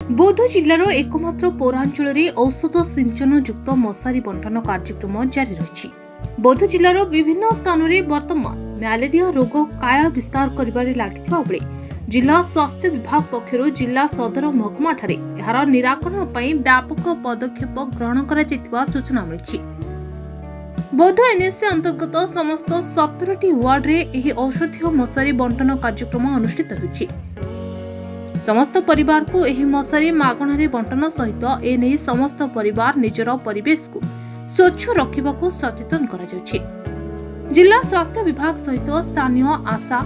बौद्ध जिल्लार एकमात्र पौरांचल औषध सिंचन युक्त मशारी बंटन कार्यक्रम जारी रही। बौद्ध जिल्लार विभिन्न स्थान में वर्तमान मलेरिया रोग काय विस्तार कर लगी जिला स्वास्थ्य विभाग पक्षर जिला सदर महकुमा यार निराकरण पर व्यापक पदक्षेप ग्रहण कर सूचना मिली। बौद्ध एनएससी अंतर्गत समस्त 17टी वार्ड में औषधीय मशारी बंटन कार्यक्रम अनुष्ठित होइछि। समस्त परिवार को एही मशारी मागणारे बंटन सहित एने समस्त परिवार निजर परिवेश को स्वच्छ रखा सचेतन करा जाउछि। जिला स्वास्थ्य विभाग सहित स्थानीय आशा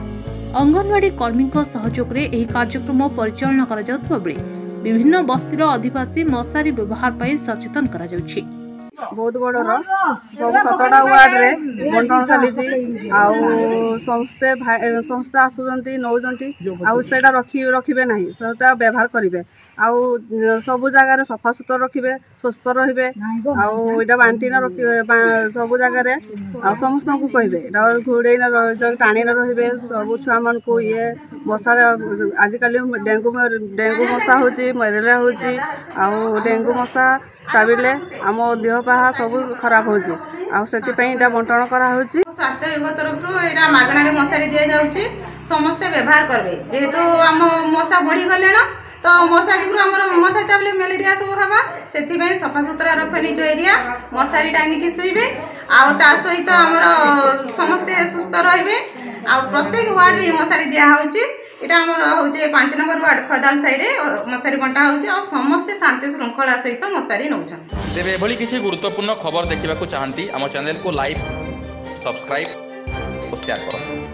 अंगनवाड़ी कर्मी सहयोग में एही कार्यक्रम परिचालन करा जाउथबा बेले विभिन्न बस्तीर आदिवासी मशारी व्यवहार पर सचेतन करा जाउछि। बहुत बड़ सब 17टा वार्ड रे बंटन चली समस्ते समस्ते आसुचंती नौचंती आउटा रखिबे नहीं सेटा व्यवहार करेंगे सब जगह सफा सुतर रखिबे स्वस्थ रहिबे आउटा बांटी न रखिबे सब जगह समस्त को कहिबे घोड़े न टाणी न रहिबे सब छुआ मन को ये मशा आजिकल डेंगू मशा होची मलेरिया होची डेंगू मशा चाबिले आम देह पाहा सब खराब होची बंटन करा होची। स्वास्थ्य विभाग तरफ मागणार मशारी दि जाउची समस्ते व्यवहार करबे जेहेतु आम मशा बढ़ी गले न तो मशा जो मशा चावले मलेरिया सब हवा से सफा सुतरा रखे निज एरिया मशारी टांगिकी शुइबे सहित आमर समस्ते सुस्थ रहिबे प्रत्येक वार्ड रे मशारी दिया होची। इटा हमर होचे 5 नंबर वार्ड खदाल साइड मशारी बंटा होची और समस्ते शांति श्रृंखला सहित मशारी नौछन। तेबे एभली किछि गुरुत्वपूर्ण खबर देखिबाकू चाहंती आम चैनल को लाइक सब्सक्राइब और शेयर करंतु।